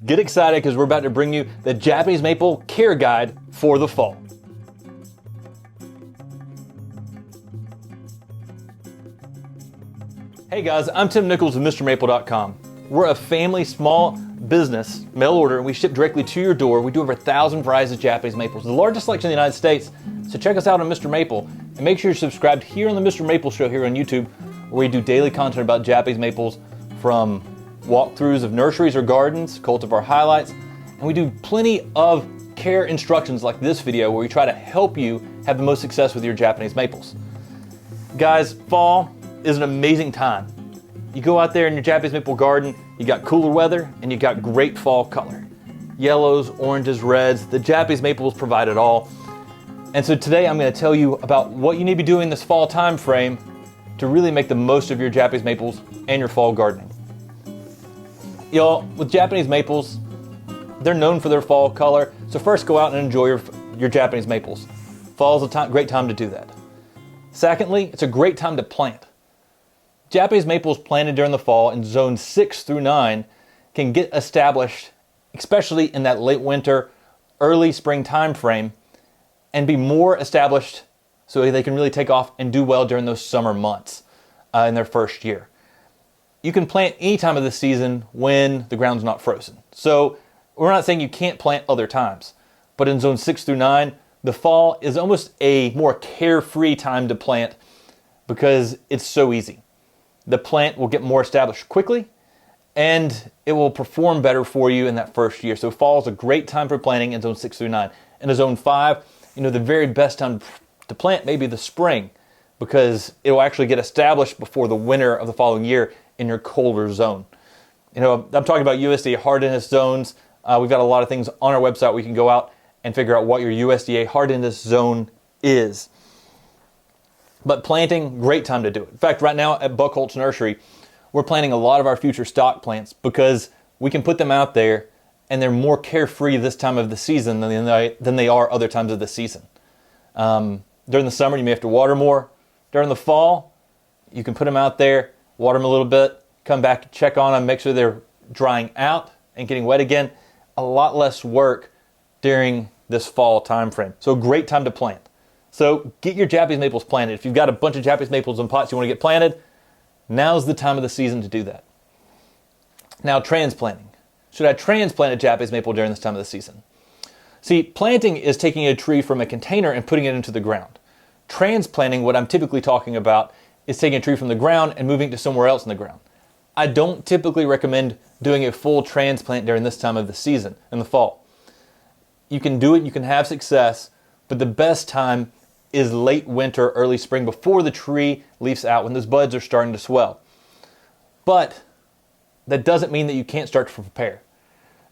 Get excited because we're about to bring you the Japanese Maple Care Guide for the fall. Hey guys, I'm Tim Nichols with MrMaple.com. We're a family small business, mail order, and we ship directly to your door. We do over 1,000 varieties of Japanese maples, the largest selection in the United States. So check us out on Mr. Maple, and make sure you're subscribed here on the Mr. Maple Show here on YouTube, where we do daily content about Japanese maples, from walkthroughs of nurseries or gardens, cultivar highlights, and we do plenty of care instructions like this video where we try to help you have the most success with your Japanese maples. Guys, fall is an amazing time. You go out there in your Japanese maple garden, you got cooler weather and you got great fall color. Yellows, oranges, reds, the Japanese maples provide it all. And so today I'm going to tell you about what you need to be doing this fall time frame to really make the most of your Japanese maples and your fall gardening. Y'all, with Japanese maples, they're known for their fall color, so first go out and enjoy your Japanese maples. Fall is a great time to do that. Secondly, it's a great time to plant. Japanese maples planted during the fall in zones 6 through 9 can get established, especially in that late winter, early spring time frame, and be more established so they can really take off and do well during those summer months in their first year. You can plant any time of the season when the ground's not frozen. So we're not saying you can't plant other times, but in zone 6 through 9, the fall is almost a more carefree time to plant because it's so easy. The plant will get more established quickly and it will perform better for you in that first year. So fall is a great time for planting in zone 6 through 9. In zone 5, the very best time to plant may be the spring because it will actually get established before the winter of the following year in your colder zone. I'm talking about USDA hardiness zones. We've got a lot of things on our website where you can go out and figure out what your USDA hardiness zone is. But planting, great time to do it. In fact, right now at Buckholtz Nursery, we're planting a lot of our future stock plants because we can put them out there and they're more carefree this time of the season than they are other times of the season. During the summer, you may have to water more. During the fall, you can put them out there, water them a little bit, come back, check on them, make sure they're drying out and getting wet again. A lot less work during this fall time frame. So great time to plant. So get your Japanese maples planted. If you've got a bunch of Japanese maples in pots you want to get planted, now's the time of the season to do that. Now, transplanting. Should I transplant a Japanese maple during this time of the season? See, planting is taking a tree from a container and putting it into the ground. Transplanting, what I'm typically talking about, is taking a tree from the ground and moving it to somewhere else in the ground. I don't typically recommend doing a full transplant during this time of the season, in the fall. You can do it, you can have success, but the best time is late winter, early spring, before the tree leaves out, when those buds are starting to swell. But that doesn't mean that you can't start to prepare.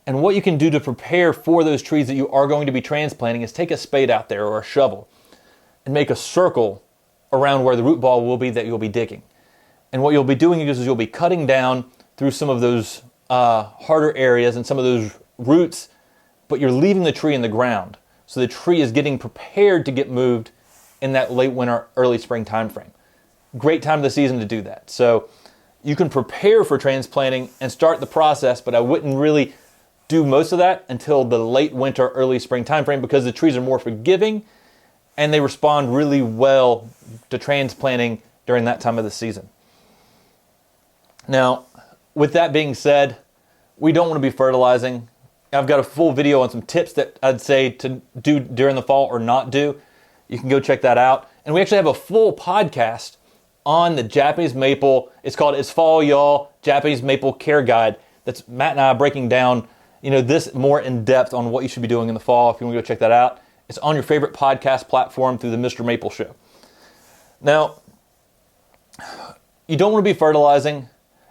And what you can do to prepare for those trees that you are going to be transplanting is take a spade out there or a shovel and make a circle around where the root ball will be that you'll be digging. And what you'll be doing is you'll be cutting down through some of those harder areas and some of those roots, but you're leaving the tree in the ground. So the tree is getting prepared to get moved in that late winter, early spring time frame. Great time of the season to do that. So you can prepare for transplanting and start the process, but I wouldn't really do most of that until the late winter, early spring time frame because the trees are more forgiving and they respond really well to transplanting during that time of the season. Now, with that being said, we don't want to be fertilizing. I've got a full video on some tips that I'd say to do during the fall or not do. You can go check that out. And we actually have a full podcast on the Japanese maple. It's called It's Fall, Y'all, Japanese Maple Care Guide. That's Matt and I breaking down, this more in depth on what you should be doing in the fall. If you want to go check that out, it's on your favorite podcast platform through the Mr. Maple Show. Now, you don't want to be fertilizing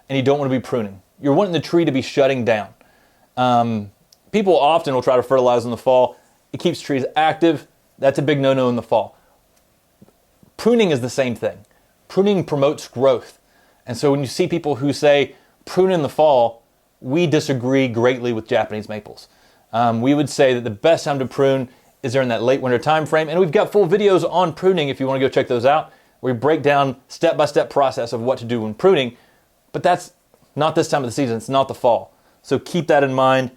and you don't want to be pruning. You're wanting the tree to be shutting down. People often will try to fertilize in the fall. It keeps trees active. That's a big no-no in the fall. Pruning is the same thing. Pruning promotes growth. And so when you see people who say prune in the fall, we disagree greatly with Japanese maples. We would say that the best time to prune is during that late winter time frame. And we've got full videos on pruning if you want to go check those out. We break down step-by-step process of what to do when pruning. But that's not this time of the season. It's not the fall. So keep that in mind.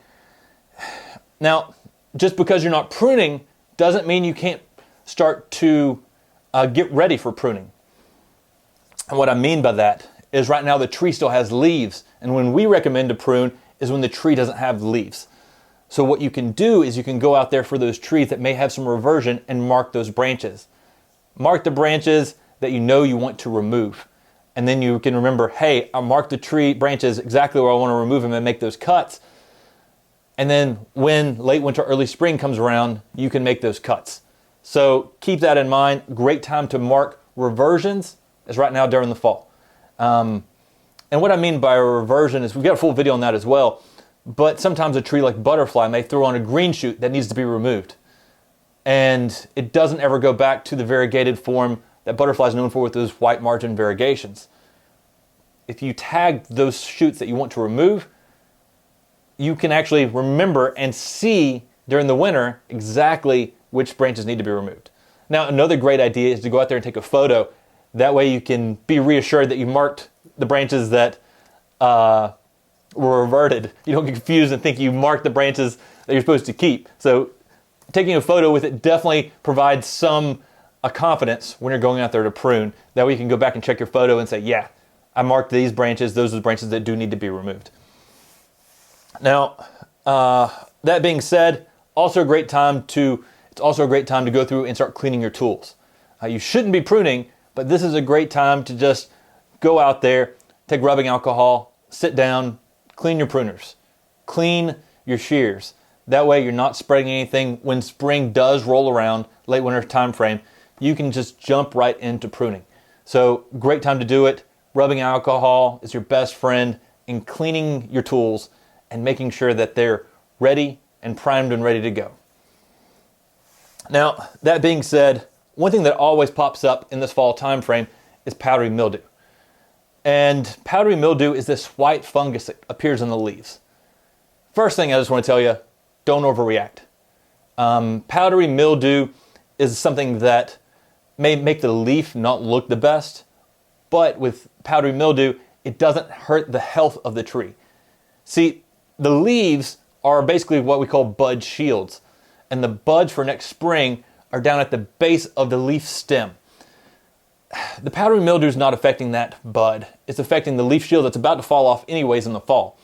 Now, just because you're not pruning doesn't mean you can't start to get ready for pruning. And what I mean by that is right now the tree still has leaves, and when we recommend to prune is when the tree doesn't have leaves. So what you can do is you can go out there for those trees that may have some reversion and mark those branches. Mark the branches that you know you want to remove. And then you can remember, hey, I marked the tree branches exactly where I want to remove them and make those cuts. And then when late winter, early spring comes around, you can make those cuts. So keep that in mind. Great time to mark reversions is right now during the fall. And what I mean by a reversion is we've got a full video on that as well. But sometimes a tree like butterfly may throw on a green shoot that needs to be removed. And it doesn't ever go back to the variegated form that butterfly is known for with those white margin variegations. If you tag those shoots that you want to remove, you can actually remember and see during the winter exactly which branches need to be removed. Now, another great idea is to go out there and take a photo. That way you can be reassured that you marked the branches that were reverted. You don't get confused and think you marked the branches that you're supposed to keep. So taking a photo with it definitely provides some confidence when you're going out there to prune. That way you can go back and check your photo and say, yeah, I marked these branches. Those are the branches that do need to be removed. Now, that being said, it's also a great time to go through and start cleaning your tools. You shouldn't be pruning, but this is a great time to just go out there, take rubbing alcohol, sit down, clean your pruners, clean your shears. That way you're not spreading anything. When spring does roll around, late winter time frame, you can just jump right into pruning. So great time to do it. Rubbing alcohol is your best friend in cleaning your tools and making sure that they're ready and primed and ready to go. Now, that being said, one thing that always pops up in this fall time frame is powdery mildew. And powdery mildew is this white fungus that appears in the leaves. First thing I just want to tell you, don't overreact. Powdery mildew is something that may make the leaf not look the best, but with powdery mildew, it doesn't hurt the health of the tree. See, the leaves are basically what we call bud shields, and the buds for next spring are down at the base of the leaf stem. The powdery mildew is not affecting that bud. It's affecting the leaf shield that's about to fall off anyways in the fall.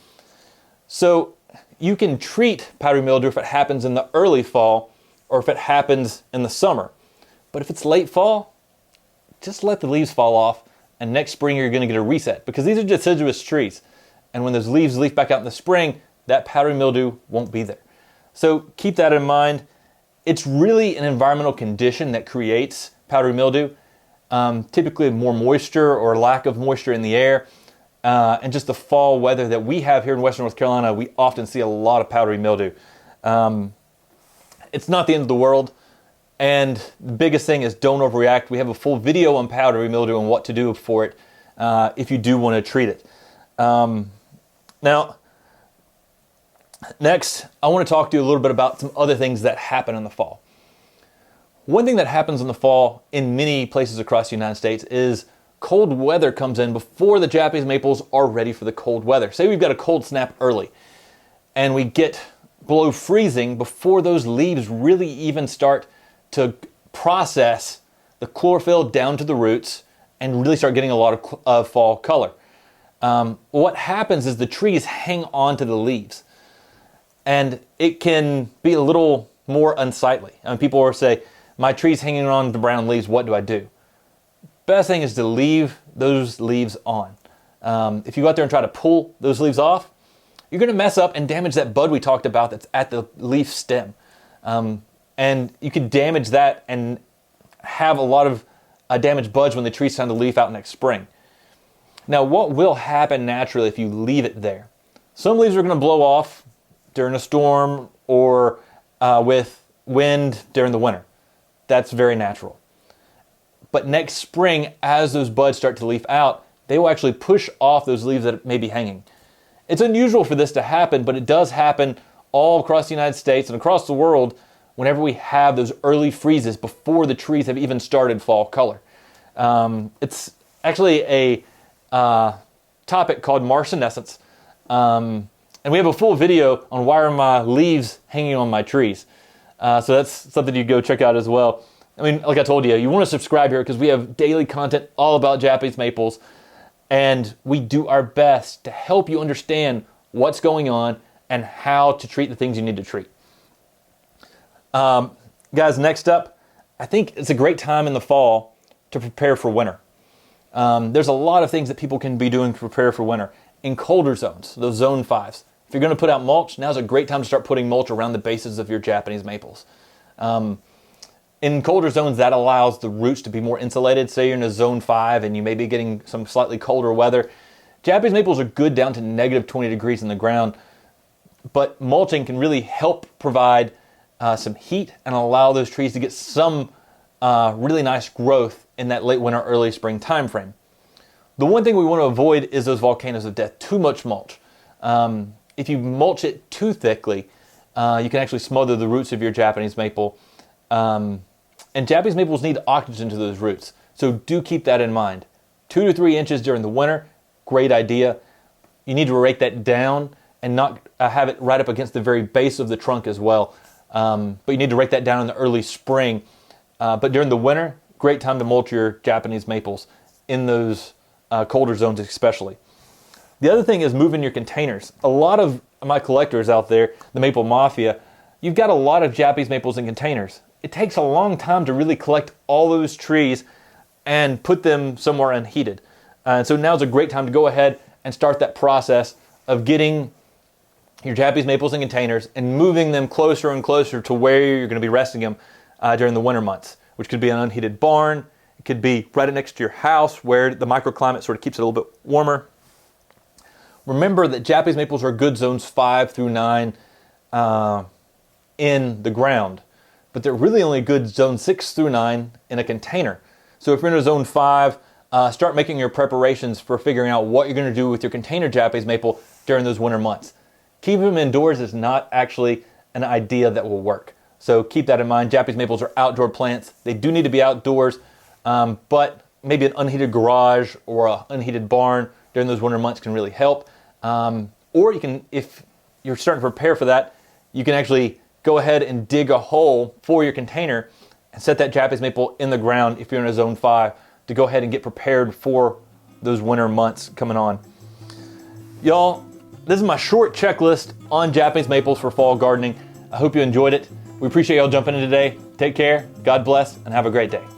So you can treat powdery mildew if it happens in the early fall or if it happens in the summer. But if it's late fall, just let the leaves fall off, and next spring you're going to get a reset, because these are deciduous trees. And when those leaves leaf back out in the spring, that powdery mildew won't be there. So keep that in mind. It's really an environmental condition that creates powdery mildew. Typically more moisture or lack of moisture in the air. And just the fall weather that we have here in Western North Carolina, we often see a lot of powdery mildew. It's not the end of the world. And the biggest thing is don't overreact. We have a full video on powdery mildew and what to do for it if you do want to treat it. Now, next, I want to talk to you a little bit about some other things that happen in the fall. One thing that happens in the fall in many places across the United States is cold weather comes in before the Japanese maples are ready for the cold weather. Say we've got a cold snap early and we get below freezing before those leaves really even start to process the chlorophyll down to the roots and really start getting a lot of fall color. What happens is the trees hang on to the leaves, and it can be a little more unsightly. People will say, my tree's hanging on to brown leaves, what do I do? Best thing is to leave those leaves on. If you go out there and try to pull those leaves off, you're going to mess up and damage that bud we talked about that's at the leaf stem. And you could damage that and have a lot of damaged buds when the tree's time to leaf out next spring. Now, what will happen naturally if you leave it there? Some leaves are going to blow off during a storm or with wind during the winter. That's very natural. But next spring, as those buds start to leaf out, they will actually push off those leaves that may be hanging. It's unusual for this to happen, but it does happen all across the United States and across the world whenever we have those early freezes before the trees have even started fall color. It's actually a topic called marsenescence. And we have a full video on why are my leaves hanging on my trees. So that's something you go check out as well. I mean, like I told you, you want to subscribe here because we have daily content all about Japanese maples, and we do our best to help you understand what's going on and how to treat the things you need to treat. Guys, next up, I think it's a great time in the fall to prepare for winter. There's a lot of things that people can be doing to prepare for winter. In colder zones, those zone 5s, if you're going to put out mulch, now's a great time to start putting mulch around the bases of your Japanese maples. In colder zones, that allows the roots to be more insulated. Say you're in a zone 5 and you may be getting some slightly colder weather. Japanese maples are good down to negative 20 degrees in the ground, but mulching can really help provide some heat and allow those trees to get some really nice growth in that late winter, early spring time frame. The one thing we want to avoid is those volcanoes of death, too much mulch. If you mulch it too thickly, you can actually smother the roots of your Japanese maple. And Japanese maples need oxygen to those roots, so do keep that in mind. 2 to 3 inches during the winter, great idea. You need to rake that down and not have it right up against the very base of the trunk as well. But you need to rake that down in the early spring. But during the winter, great time to mulch your Japanese maples in those colder zones especially. The other thing is moving your containers. A lot of my collectors out there, the Maple Mafia, you've got a lot of Japanese maples in containers. It takes a long time to really collect all those trees and put them somewhere unheated. And so now's a great time to go ahead and start that process of getting your Japanese maples in containers and moving them closer and closer to where you're going to be resting them during the winter months, which could be an unheated barn. It could be right next to your house where the microclimate sort of keeps it a little bit warmer. Remember that Japanese maples are good zones 5 through 9 in the ground, but they're really only good zone 6 through 9 in a container. So if you're in a zone 5, start making your preparations for figuring out what you're going to do with your container Japanese maple during those winter months. Keeping them indoors is not actually an idea that will work. So keep that in mind. Japanese maples are outdoor plants. They do need to be outdoors, but maybe an unheated garage or an unheated barn during those winter months can really help. Or you can, if you're starting to prepare for that, you can actually go ahead and dig a hole for your container and set that Japanese maple in the ground if you're in a zone 5 to go ahead and get prepared for those winter months coming on. Y'all, this is my short checklist on Japanese maples for fall gardening. I hope you enjoyed it. We appreciate y'all jumping in today. Take care, God bless, and have a great day.